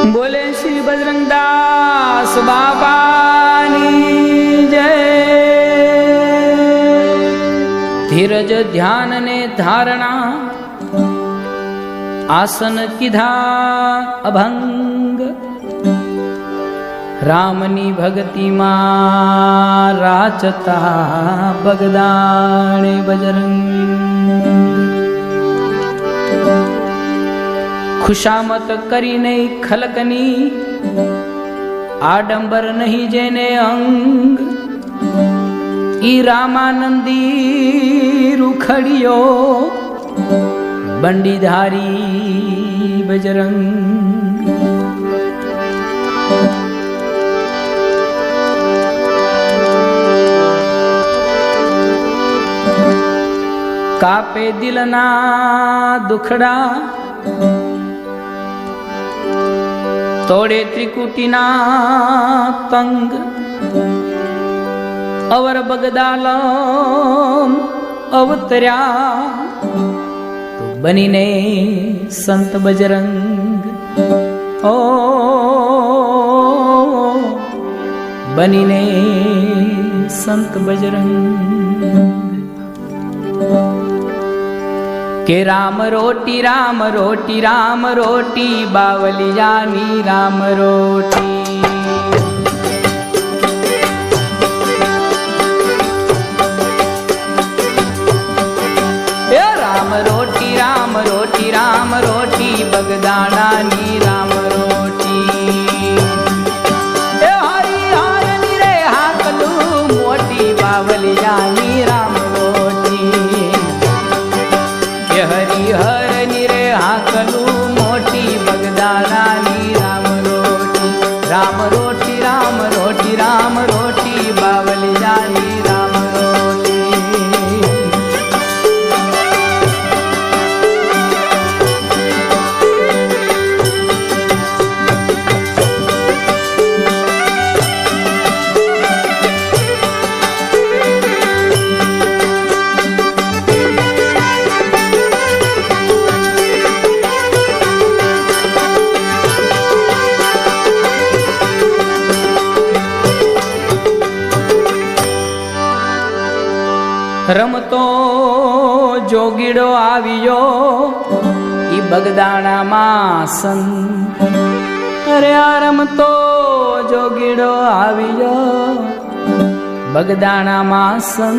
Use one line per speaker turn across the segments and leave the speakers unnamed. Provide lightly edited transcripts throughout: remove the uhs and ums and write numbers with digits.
बोले श्री बजरंगदास बाबानी जय। धीरज ध्यान ने धारणा आसन किधा अभंग। रामनी भक्ति मां राचता बगदाणे बजरंग। खुशामत करी नहीं खलकनी आडंबर नहीं जेने अंग। ई रामानंदी रुखड़ियो बंडीधारी बजरंग। कापे दिलना दुखड़ा तोड़े त्रिकुटीना तंग। अवर बगदालम अवतर्या तो बनीने संत बजरंग। ओ बनीने संत बजरंग। के राम रोटी राम रोटी राम रोटी बावली जानी राम रोटी। राम रोटी राम रोटी राम रोटी बगदाना नी राम रोटी। हरी हार रे हाकलू मोटी बावली जानी राम रोटी। हरि हर निरे हाकलू मोटी बगदाना नी राम रोटी। राम रोटी राम रोटी राम रोटी बावल जानी राम रोटी। रमतो जोगीड़ो आवियो ई बगदाणा मासन। अरे आ रमतो जोगीड़ो आवियो बगदाणा मासन।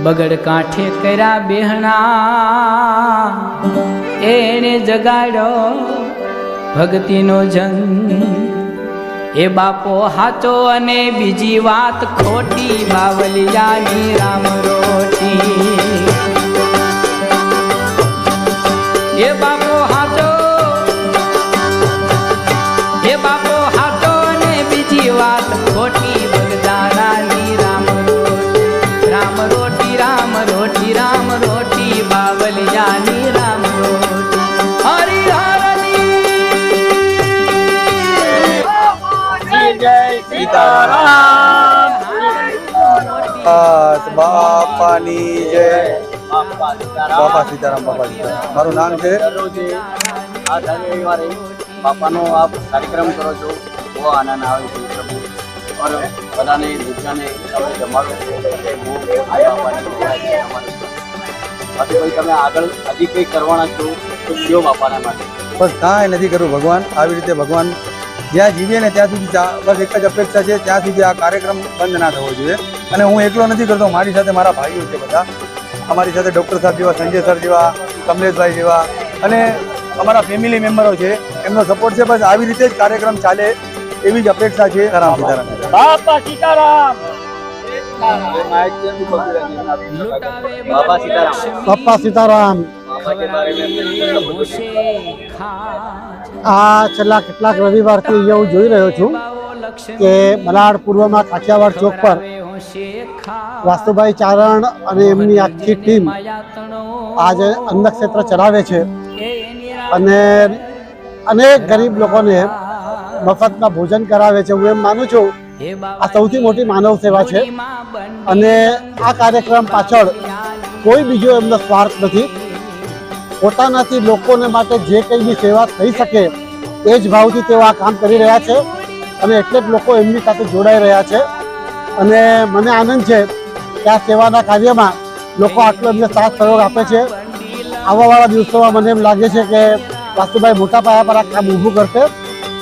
बगड़ कांठे करा बेहना एने जगाड़ो भक्ति नो जंग। ए बापो हाचो अने बीजी वात खोटी बावलियानी राम रोटी। ए बापो हाचो अने बीजी वात खोटी बगदानानी राम रोटी। राम रोटी राम रोटी राम रोटी बावलियानी राम रोटी। हरि
जय सीताराम बापानी जय। बापा सीताराम बापा सीताराम। मारू नाम है
बापानो आप कार्यक्रम करो છો બહુ આનંદ આવે છે પ્રભુ। और બધાને દુનિયાને તમે જમાડો છો બહુ આ બાપાની બાકી કોઈ તમે આગળ હજી કંઈ કરવાના છો તો કયો બાપાના માટે?
બસ કાંઈ નથી કરવું ભગવાન આવી રીતે ભગવાન જ્યાં જીવીએ ને ત્યાં સુધી બસ એક જ અપેક્ષા છે ત્યાં સુધી આ કાર્યક્રમ બંધ ના થવો જોઈએ। અને હું એકલો નથી કરતો, મારી સાથે મારા ભાઈઓ છે બધા। અમારી સાથે ડૉક્ટર સાહેબ જેવા, સંજય સર જેવા, કમલેશભાઈ જેવા અને અમારા ફેમિલી મેમ્બરો છે, એમનો સપોર્ટ છે। બસ આવી રીતે જ કાર્યક્રમ ચાલે એવી જ અપેક્ષા છે। રામ સીતારામ
બાપા સીતારામ બાપા સીતારામ
બાપા સીતારામ। આ છેલ્લા કેટલાક રવિવારથી હું જોઈ રહ્યો છું કે મલાડ પૂર્વમાં કાઠિયાવાડ ચોક પર વાસ્તુભાઈ ચારણ અને એમની આખી ટીમ આજે અન્નક્ષેત્ર ચલાવે છે અને અનેક ગરીબ લોકોને મફતમાં ભોજન કરાવે છે। હું એમ માનું છું આ સૌથી મોટી માનવ સેવા છે અને આ કાર્યક્રમ પાછળ કોઈ બીજો એમનો સ્વાર્થ નથી। પોતાનાથી લોકોને માટે જે કંઈ બી સેવા થઈ શકે એ જ ભાવથી તેઓ આ કામ કરી રહ્યા છે અને એટલે જ લોકો એમની સાથે જોડાઈ રહ્યા છે. અને મને આનંદ છે કે આ સેવાના કાર્યમાં લોકો આટલો એમને સાથ સહયોગ આપે છે. આવવાવાળા દિવસોમાં મને એમ લાગે છે કે વાસુભાઈ મોટા પાયા પર આ કામ ઊભું કરશે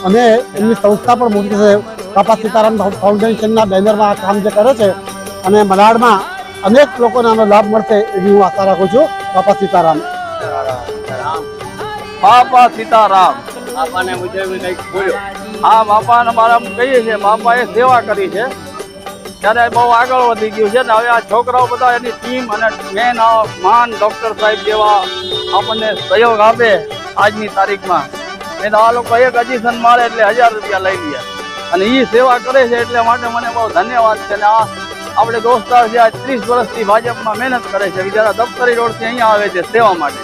અને એમની સંસ્થા પણ મોટી થશે. બાપા સીતારામ ફાઉન્ડેશનના બેનરમાં આ કામ જે કરે છે અને મલાડમાં અનેક લોકોને આનો લાભ મળશે એવી હું આશા રાખું છું. બાપા સીતારામ.
બાપા સીતારામ.
બાપાને મુજબ કંઈક બોલ્યો.
હા, બાપાને મારા કહીએ છીએ, બાપાએ સેવા કરી છે ત્યારે બહુ આગળ વધી ગયું છે ને હવે આ છોકરાઓ બધા એની ટીમ અને મેન મહાન ડૉક્ટર સાહેબ જેવા આપણને સહયોગ આપે આજની તારીખમાં. એ તો આ લોકો એક અજીશન મળે એટલે 1000 રૂપિયા લઈ લે અને એ સેવા કરે છે એટલે માટે મને બહુ ધન્યવાદ છે. ને આ આપણે દોસ્તાર છે આ 30 વર્ષથી ભાજપમાં મહેનત કરે છે, બિચારા દફતરી રોડથી અહીંયા આવે છે સેવા માટે.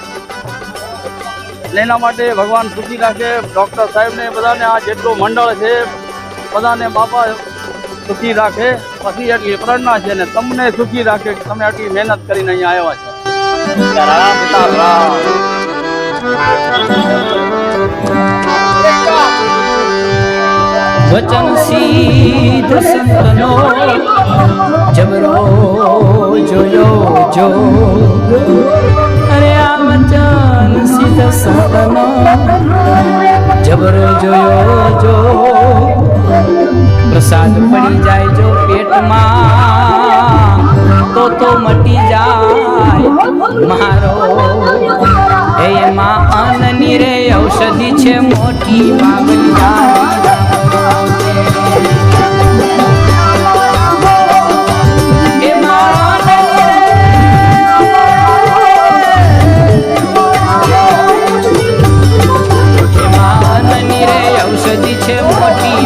એટલે એના માટે ભગવાન સુખી રાખે ડૉક્ટર સાહેબને, બધાને આ જેટલું મંડળ છે બધાને બાપા સુખી રાખે. પછી એટલી પ્રેરણા છે ને તમને સુખી રાખે કે તમે આટલી મહેનત કરીને અહીંયા આવ્યા છો. સીતારામ સીતારામ.
વચન સિદ્ધ સંતનો જબરો જોયો જો. અરે આ વચન સિદ્ધ સંતનો જબરો જોયો જો. પ્રસાદ પડી જાય જો પેટમાં તો મટી જાય મારો. એમાં અન્નની રે ઔષધિ છે મોટી બાબલી ઔષધિ છે મોટી